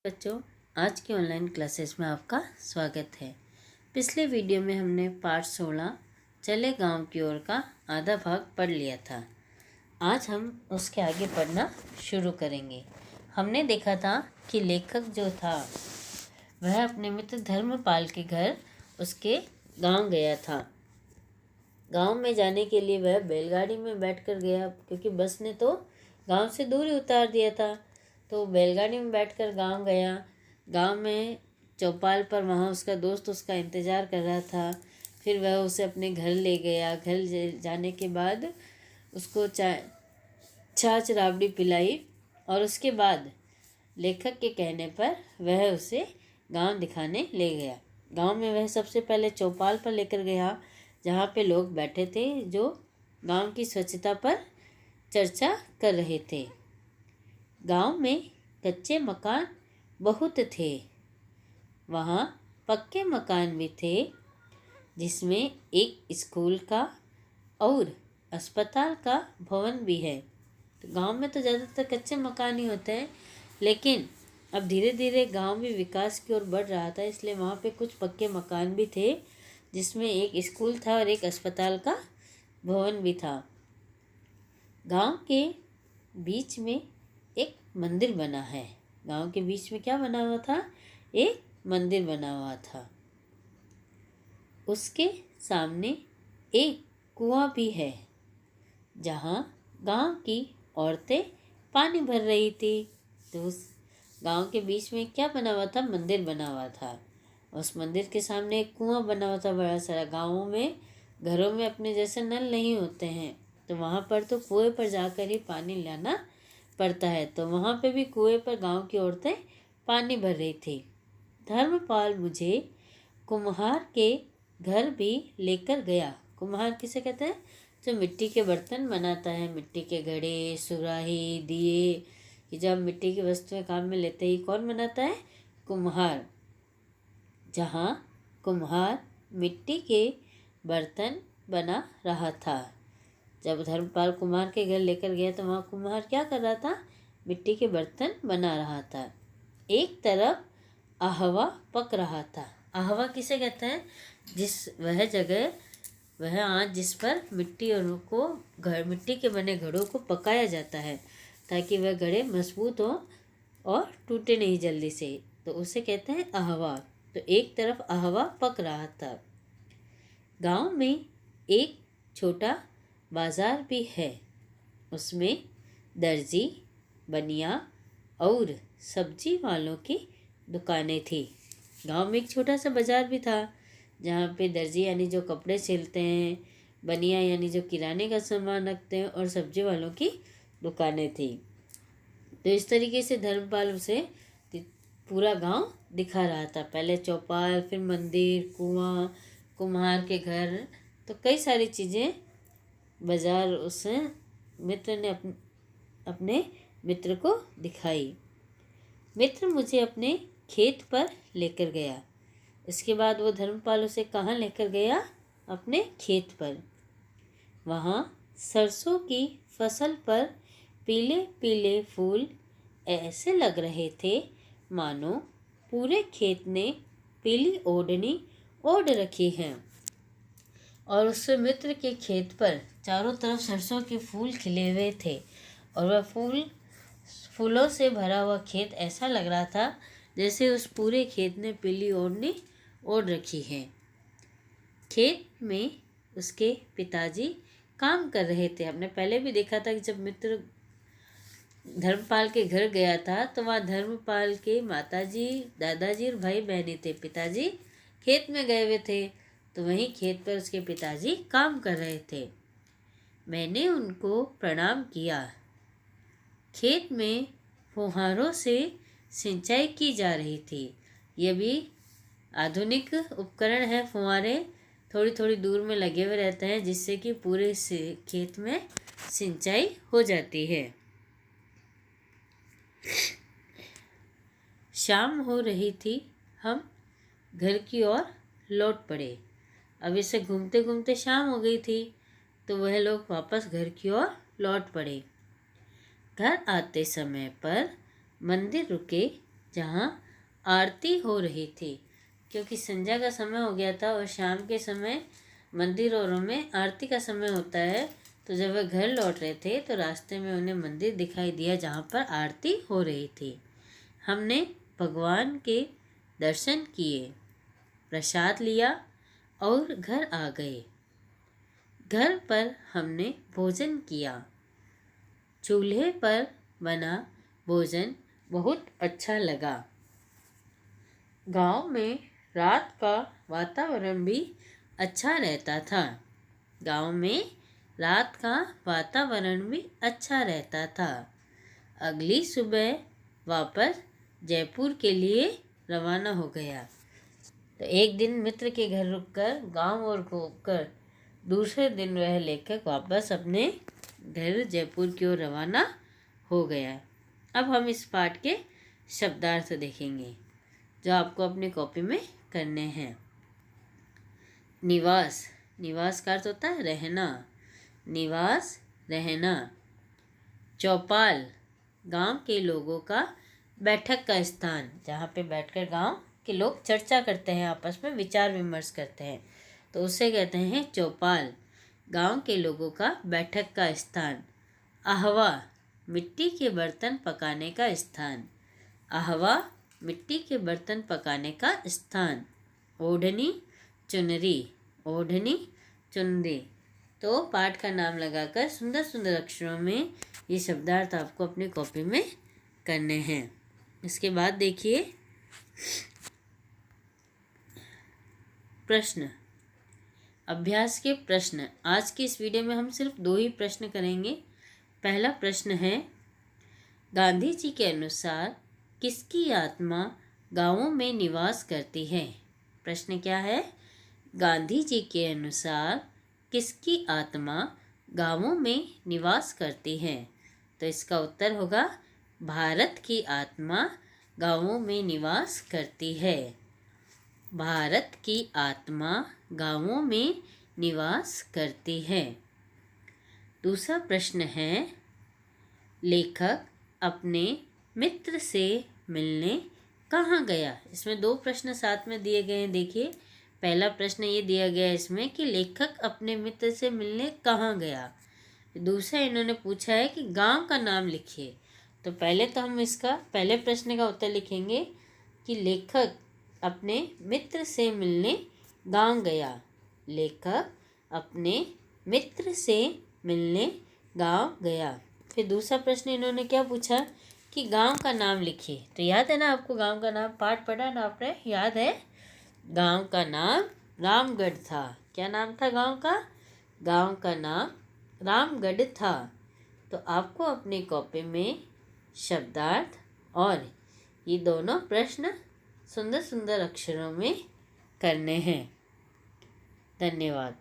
बच्चों, आज की ऑनलाइन क्लासेस में आपका स्वागत है। पिछले वीडियो में हमने पाठ 16 चले गांव की ओर का आधा भाग पढ़ लिया था। आज हम उसके आगे पढ़ना शुरू करेंगे। हमने देखा था कि लेखक जो था वह अपने मित्र धर्मपाल के घर उसके गांव गया था। गांव में जाने के लिए वह बैलगाड़ी में बैठकर गया, क्योंकि बस ने तो गांव से दूर ही उतार दिया था। तो बैलगाड़ी में बैठकर गांव गया। गांव में चौपाल पर वहाँ उसका दोस्त उसका इंतज़ार कर रहा था। फिर वह उसे अपने घर ले गया। घर जाने के बाद उसको छाछ राबड़ी पिलाई और उसके बाद लेखक के कहने पर वह उसे गांव दिखाने ले गया। गांव में वह सबसे पहले चौपाल पर लेकर गया, जहाँ पे लोग बैठे थे जो गांव की स्वच्छता पर चर्चा कर रहे थे। गांव में कच्चे मकान बहुत थे। वहाँ पक्के मकान भी थे, जिसमें एक स्कूल का और अस्पताल का भवन भी है। तो गांव में तो ज़्यादातर कच्चे मकान ही होते हैं, लेकिन अब धीरे धीरे गांव भी विकास की ओर बढ़ रहा था, इसलिए वहाँ पे कुछ पक्के मकान भी थे, जिसमें एक स्कूल था और एक अस्पताल का भवन भी था। गांव के बीच में एक मंदिर बना है। गांव के बीच में क्या बना हुआ था? एक मंदिर बना हुआ था। उसके सामने एक कुआं भी है, जहां गांव की औरतें पानी भर रही थी। तो उस गांव के बीच में क्या बना हुआ था? मंदिर बना हुआ था। उस मंदिर के सामने एक कुआं बना हुआ था बड़ा सारा। गाँवों में घरों में अपने जैसे नल नहीं होते हैं, तो वहाँ पर तो कुएं पर जाकर ही पानी लाना पड़ता है। तो वहाँ पे भी कुएं पर गांव की औरतें पानी भर रही थी। धर्मपाल मुझे कुम्हार के घर भी लेकर गया। कुम्हार किसे कहते हैं? जो मिट्टी के बर्तन बनाता है, मिट्टी के घड़े, सुराही, दिए, कि जब मिट्टी की वस्तुएं काम में लेते ही कौन बनाता है? कुम्हार। जहाँ कुम्हार मिट्टी के बर्तन बना रहा था। जब धर्मपाल कुम्हार के घर लेकर गया तो वहाँ कुम्हार क्या कर रहा था? मिट्टी के बर्तन बना रहा था। एक तरफ आहवा पक रहा था। आहवा किसे कहते हैं? वह जगह, वह आँच जिस पर मिट्टी के बने घड़ों को पकाया जाता है, ताकि वह घड़े मजबूत हो और टूटे नहीं जल्दी से, तो उसे कहते हैं आहवा। तो एक तरफ आहवा पक रहा था। गांव में एक छोटा बाजार भी है। उसमें दर्जी, बनिया और सब्जी वालों की दुकानें थी। गांव में एक छोटा सा बाजार भी था, जहाँ पे दर्जी यानी जो कपड़े सिलते हैं, बनिया यानी जो किराने का सामान रखते हैं, और सब्जी वालों की दुकानें थी। तो इस तरीके से धर्मपाल उसे पूरा गांव दिखा रहा था। पहले चौपाल, फिर मंदिर, कुआं, कुम्हार के घर, तो कई सारी चीज़ें बाजार उस मित्र ने अपने मित्र को दिखाई। मित्र मुझे अपने खेत पर लेकर गया। इसके बाद वो धर्मपाल उसे कहाँ लेकर गया? अपने खेत पर। वहाँ सरसों की फसल पर पीले पीले फूल ऐसे लग रहे थे मानो पूरे खेत ने पीली ओढ़नी ओढ़ रखी है। और उस मित्र के खेत पर चारों तरफ सरसों के फूल खिले हुए थे, और वह फूलों से भरा हुआ खेत ऐसा लग रहा था जैसे उस पूरे खेत ने पीली ओढ़नी ओढ़ रखी है। खेत में उसके पिताजी काम कर रहे थे। हमने पहले भी देखा था कि जब मित्र धर्मपाल के घर गया था तो वहाँ धर्मपाल के माताजी, दादाजी और भाई बहनें थे। पिताजी खेत में गए हुए थे, तो वहीं खेत पर उसके पिताजी काम कर रहे थे। मैंने उनको प्रणाम किया। खेत में फुहारों से सिंचाई की जा रही थी। ये भी आधुनिक उपकरण है। फुहारे थोड़ी थोड़ी दूर में लगे हुए रहते हैं, जिससे कि पूरे खेत में सिंचाई हो जाती है। शाम हो रही थी। हम घर की ओर लौट पड़े। अब इसे घूमते घूमते शाम हो गई थी, तो वह लोग वापस घर की ओर लौट पड़े। घर आते समय पर मंदिर रुके जहाँ आरती हो रही थी, क्योंकि संध्या का समय हो गया था और शाम के समय मंदिरों में आरती का समय होता है। तो जब वह घर लौट रहे थे तो रास्ते में उन्हें मंदिर दिखाई दिया जहाँ पर आरती हो रही थी। हमने भगवान के दर्शन किए, प्रसाद लिया और घर आ गए। घर पर हमने भोजन किया। चूल्हे पर बना भोजन बहुत अच्छा लगा। गांव में रात का वातावरण भी अच्छा रहता था। गांव में रात का वातावरण भी अच्छा रहता था। अगली सुबह वापस जयपुर के लिए रवाना हो गया। तो एक दिन मित्र के घर रुककर गांव और घूमकर दूसरे दिन वह लेखक वापस अपने घर जयपुर की ओर रवाना हो गया। अब हम इस पाठ के शब्दार्थ देखेंगे जो आपको अपनी कॉपी में करने हैं। निवास, निवास का अर्थ होता है रहना, निवास रहना। चौपाल, गांव के लोगों का बैठक का स्थान, जहाँ पे बैठकर गांव के लोग चर्चा करते हैं, आपस में विचार विमर्श करते हैं, तो उसे कहते हैं चौपाल, गांव के लोगों का बैठक का स्थान। आहवा, मिट्टी के बर्तन पकाने का स्थान, आहवा मिट्टी के बर्तन पकाने का स्थान। ओढ़नी, चुनरी, ओढ़नी चुनरी। तो पाठ का नाम लगाकर सुंदर सुंदर अक्षरों में ये शब्दार्थ आपको अपनी कॉपी में करने हैं। इसके बाद देखिए प्रश्न, अभ्यास के प्रश्न। आज की इस वीडियो में हम सिर्फ 2 ही प्रश्न करेंगे। पहला प्रश्न है, गांधी जी के अनुसार किसकी आत्मा गांवों में निवास करती है? प्रश्न क्या है? गांधी जी के अनुसार किसकी आत्मा गांवों में निवास करती है? तो इसका उत्तर होगा भारत की आत्मा गांवों में निवास करती है। भारत की आत्मा गांवों में निवास करती है। दूसरा प्रश्न है, लेखक अपने मित्र से मिलने कहाँ गया? इसमें 2 प्रश्न साथ में दिए गए हैं। देखिए, पहला प्रश्न ये दिया गया है इसमें कि लेखक अपने मित्र से मिलने कहाँ गया। दूसरा इन्होंने पूछा है कि गांव का नाम लिखिए। तो पहले तो हम इसका पहले प्रश्न का उत्तर लिखेंगे कि लेखक अपने मित्र से मिलने गांव गया। लेखक अपने मित्र से मिलने गांव गया। फिर दूसरा प्रश्न इन्होंने क्या पूछा कि गांव का नाम लिखिए। तो याद है ना आपको, गांव का नाम पाठ पढ़ा ना आपने, याद है? गांव का नाम रामगढ़ था। क्या नाम था गांव का? गांव का नाम रामगढ़ था। तो आपको अपनी कॉपी में शब्दार्थ और ये दोनों प्रश्न सुंदर सुंदर अक्षरों में करने हैं। धन्यवाद।